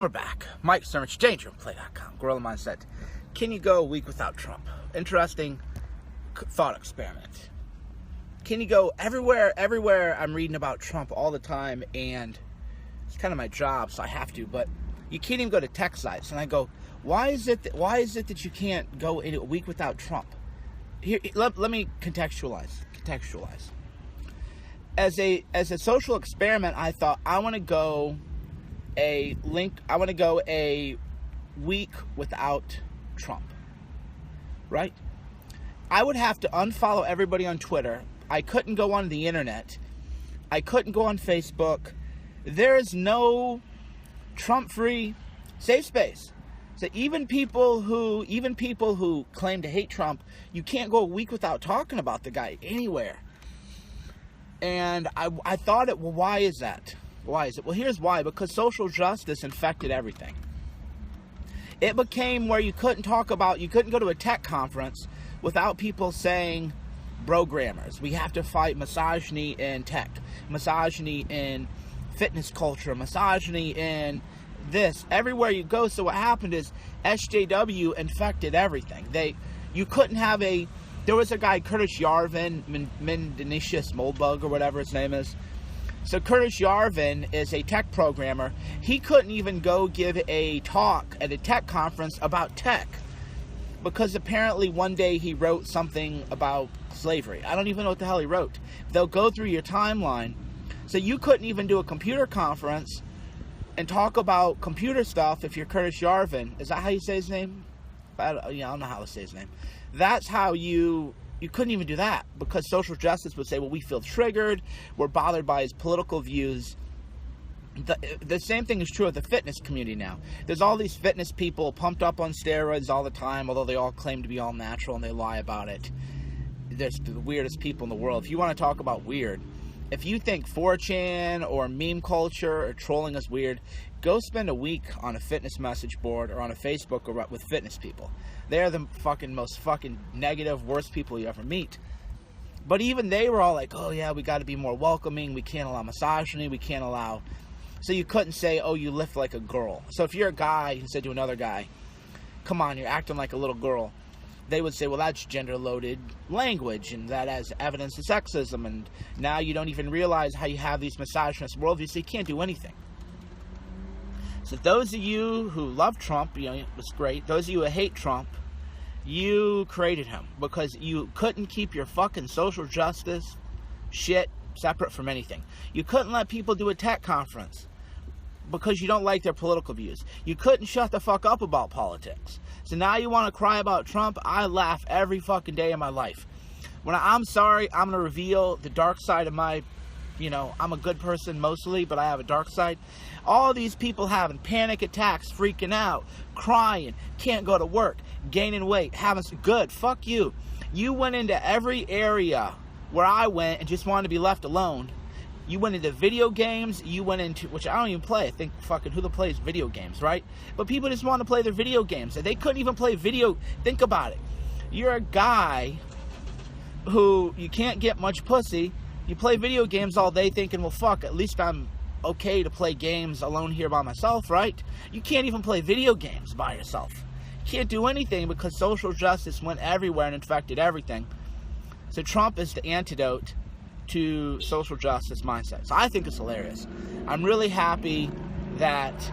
We're back. Mike Chernovich, DangerPlay.com, Gorilla Mindset. Can you go a week without Trump? Interesting thought experiment. Can you go everywhere I'm reading about Trump all the time, and it's kind of my job, so I have to, but you can't even go to tech sites. And I go, why is it that you can't go in a week without Trump? Here, let me contextualize. As a social experiment, I thought I want to go a week without Trump. Right? I would have to unfollow everybody on Twitter. I couldn't go on the internet. I couldn't go on Facebook. There is no Trump-free safe space. So even people who claim to hate Trump, you can't go a week without talking about the guy anywhere. And I thought, well, why is that? Why is it? Well, here's why. Because social justice infected everything. It became where you couldn't go to a tech conference without people saying, programmers, we have to fight misogyny in tech, misogyny in fitness culture, misogyny in this. Everywhere you go. So what happened is SJW infected everything. You couldn't have there was a guy, Curtis Yarvin, Mendenicius Moldbug, or whatever his name is. So Curtis Yarvin is a tech programmer. He couldn't even go give a talk at a tech conference about tech, because apparently one day he wrote something about slavery. I don't even know what the hell he wrote. They'll go through your timeline. So you couldn't even do a computer conference and talk about computer stuff if you're Curtis Yarvin. Is that how you say his name? I don't know how to say his name. That's how you couldn't even do that, because social justice would say, well, we feel triggered, we're bothered by his political views. The same thing is true of the fitness community now. There's all these fitness people pumped up on steroids all the time, although they all claim to be all natural and they lie about it. There's the weirdest people in the world. If you want to talk about weird, if you think 4chan or meme culture or trolling is weird, go spend a week on a fitness message board or on a Facebook or with fitness people. They're the most negative, worst people you ever meet. But even they were all like, oh yeah, we got to be more welcoming. We can't allow misogyny. We can't allow... So you couldn't say, oh, you lift like a girl. So if you're a guy who said to another guy, come on, you're acting like a little girl, they would say, well, that's gender-loaded language, and that has evidence of sexism, and now you don't even realize how you have these misogynist worldviews, so you can't do anything. So those of you who love Trump, it's great. Those of you who hate Trump, you created him, because you couldn't keep your fucking social justice shit separate from anything. You couldn't let people do a tech conference because you don't like their political views. You couldn't shut the fuck up about politics. So now you want to cry about Trump? I laugh every fucking day of my life. I'm sorry, I'm going to reveal the dark side of my, I'm a good person mostly, but I have a dark side. All these people having panic attacks, freaking out, crying, can't go to work, gaining weight, having some good. Fuck you. You went into every area where I went and just wanted to be left alone. You went into video games, you went into, which I don't even play. I think fucking who plays video games, right? But people just want to play their video games, and they couldn't even play think about it. You're a guy who, you can't get much pussy, you play video games all day thinking, well fuck, at least I'm okay to play games alone here by myself, right? You can't even play video games by yourself. You can't do anything because social justice went everywhere and infected everything. So Trump is the antidote to social justice mindset. So I think it's hilarious. I'm really happy that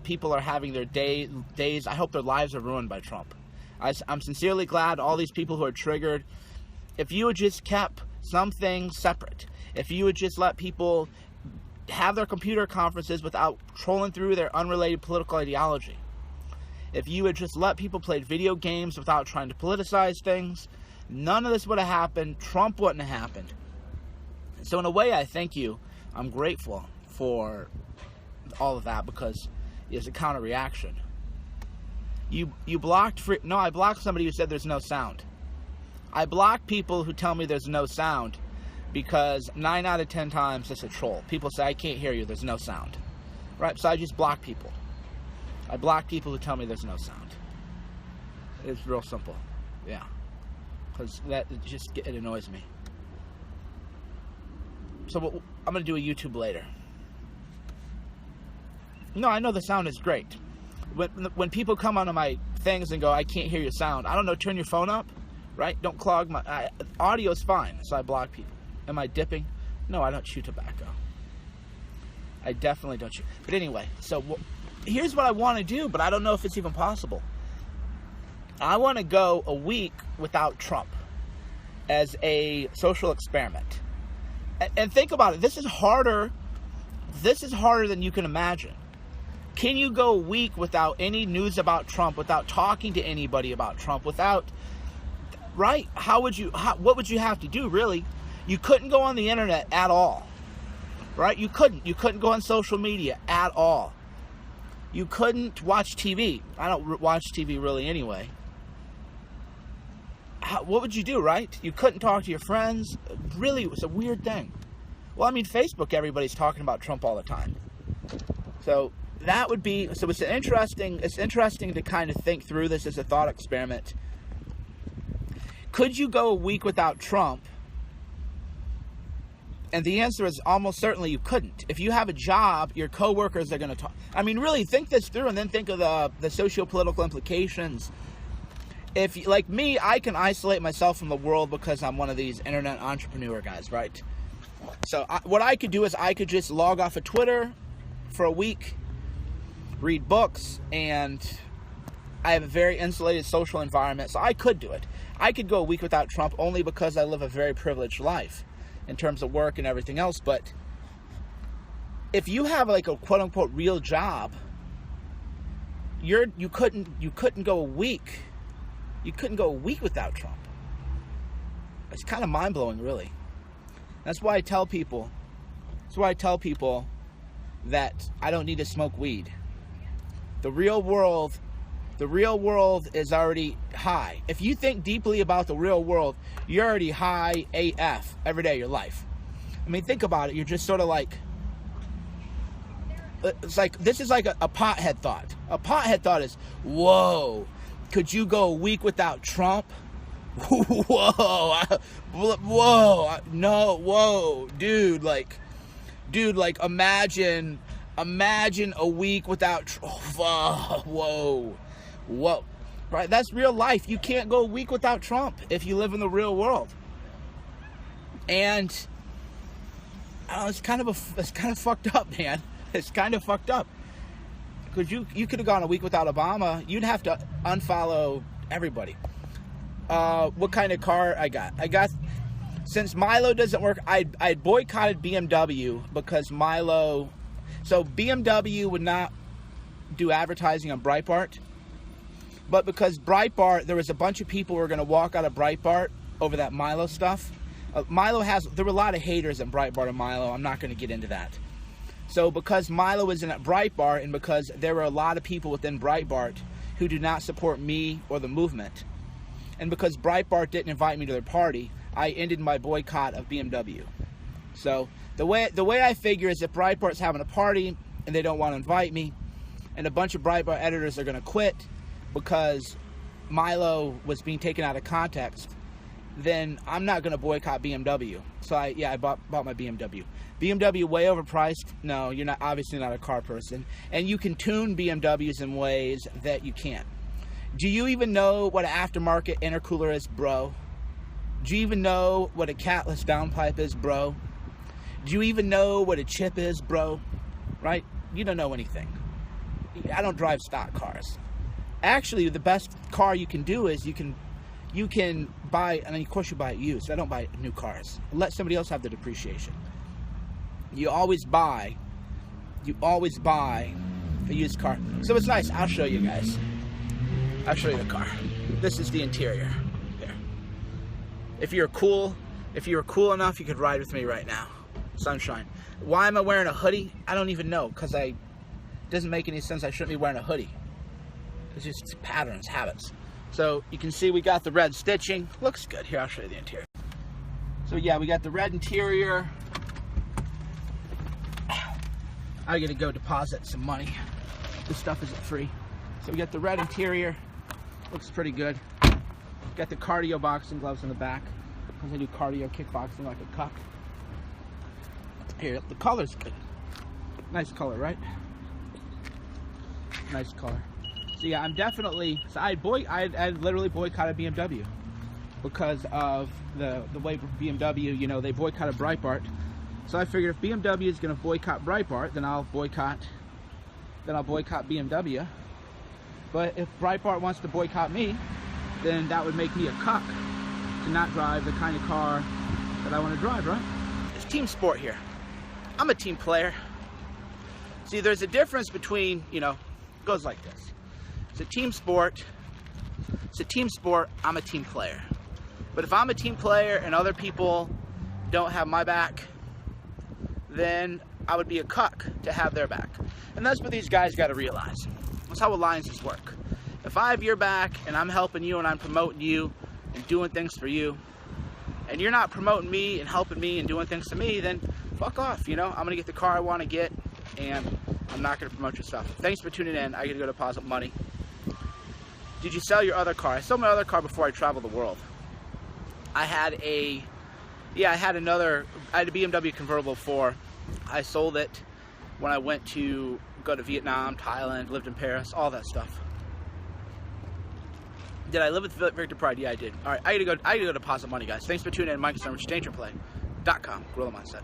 people are having their days. I hope their lives are ruined by Trump. I'm sincerely glad all these people who are triggered. If you had just kept something separate, if you would just let people have their computer conferences without trolling through their unrelated political ideology, if you would just let people play video games without trying to politicize things, none of this would have happened. Trump wouldn't have happened. So in a way, I thank you. I'm grateful for all of that, because it's a counter reaction. You blocked I blocked somebody who said there's no sound. I block people who tell me there's no sound, because 9 out of 10 times it's a troll. People say, I can't hear you, there's no sound. Right? So I just block people. I block people who tell me there's no sound. It's real simple. Yeah. Because it annoys me. So I'm going to do a YouTube later. No, I know the sound is great. When people come onto my things and go, I can't hear your sound, I don't know, turn your phone up, right? Don't clog my... audio's fine, so I block people. Am I dipping? No, I don't chew tobacco. I definitely don't chew. But anyway, so here's what I want to do, but I don't know if it's even possible. I want to go a week without Trump as a social experiment. And think about it. This is harder than you can imagine. Can you go a week without any news about Trump, without talking to anybody about Trump, without, right? What would you have to do, really? You couldn't go on the internet at all, right? You couldn't go on social media at all. You couldn't watch TV. I don't watch TV really anyway. What would you do, right? You couldn't talk to your friends. Really, it was a weird thing. Well, I mean, Facebook, everybody's talking about Trump all the time. So that would be, so it's interesting to kind of think through this as a thought experiment. Could you go a week without Trump? And the answer is almost certainly you couldn't. If you have a job, your coworkers are going to talk. I mean, really think this through and then think of the socio-political implications. If, like me, I can isolate myself from the world because I'm one of these internet entrepreneur guys, right? So what I could do is I could just log off of Twitter for a week, read books, and I have a very insulated social environment, so I could do it. I could go a week without Trump only because I live a very privileged life in terms of work and everything else. But if you have like a quote-unquote real job, you couldn't go a week. You couldn't go a week without Trump. It's kind of mind-blowing, really. That's why I tell people that I don't need to smoke weed. The real world is already high. If you think deeply about the real world, you're already high AF every day of your life. I mean, think about it. You're just sort of like, it's like, this is like a pothead thought. A pothead thought is, whoa, could you go a week without Trump? Dude, imagine a week without Trump. Whoa, right? That's real life. You can't go a week without Trump if you live in the real world. And I don't know, it's kind of fucked up, man. It's kind of fucked up. Because you could have gone a week without Obama. You'd have to unfollow everybody. What kind of car I got, since Milo doesn't work, I boycotted BMW because Milo, so BMW would not do advertising on Breitbart, but because Breitbart, there was a bunch of people who were going to walk out of Breitbart over that Milo stuff. There were a lot of haters at Breitbart and Milo. I'm not going to get into that. So because Milo isn't at Breitbart, and because there were a lot of people within Breitbart who do not support me or the movement, and because Breitbart didn't invite me to their party, I ended my boycott of BMW. So the way I figure is if Breitbart's having a party and they don't want to invite me, and a bunch of Breitbart editors are going to quit because Milo was being taken out of context, then I'm not going to boycott BMW. So I bought my BMW. BMW way overpriced? No, you're not, obviously not a car person. And you can tune BMWs in ways that you can't. Do you even know what an aftermarket intercooler is, bro? Do you even know what a catless downpipe is, bro? Do you even know what a chip is, bro? Right? You don't know anything. I don't drive stock cars. Actually, the best car you can do is you can buy, and of course you buy it used. I don't buy new cars. Let somebody else have the depreciation. You always buy a used car. So it's nice. I'll show you guys. I'll show you the car. This is the interior. There. If you were cool enough, you could ride with me right now. Sunshine. Why am I wearing a hoodie? I don't even know, because it doesn't make any sense. I shouldn't be wearing a hoodie. It's just patterns, habits. So you can see we got the red stitching. Looks good. Here, I'll show you the interior. So yeah, we got the red interior. I gotta go deposit some money. This stuff isn't free. So we got the red interior. Looks pretty good. Got the cardio boxing gloves in the back, because I do cardio kickboxing like a cuck. Here, the color's good. Nice color, right? Nice car. So yeah, I'm definitely, so I literally boycotted BMW because of the way BMW, you know, they boycotted Breitbart. So I figured if BMW is going to boycott Breitbart, then I'll boycott BMW. But if Breitbart wants to boycott me, then that would make me a cuck to not drive the kind of car that I want to drive, right? It's team sport here. I'm a team player. See, there's a difference between, you know, it goes like this. It's a team sport. It's a team sport. I'm a team player. But if I'm a team player and other people don't have my back, then I would be a cuck to have their back. And that's what these guys got to realize. That's how alliances work. If I have your back and I'm helping you and I'm promoting you and doing things for you, and you're not promoting me and helping me and doing things to me, then fuck off, you know? I'm gonna get the car I want to get, and I'm not gonna promote your stuff. Thanks for tuning in. I gotta go deposit money. Did you sell your other car? I sold my other car before I traveled the world. I had a BMW convertible before. I sold it when I went to go to Vietnam, Thailand, lived in Paris, all that stuff. Did I live with Victor Pride? Yeah, I did. All right, I gotta go deposit money, guys. Thanks for tuning in. Mike Chernovich, DangerPlay.com, Gorilla Mindset.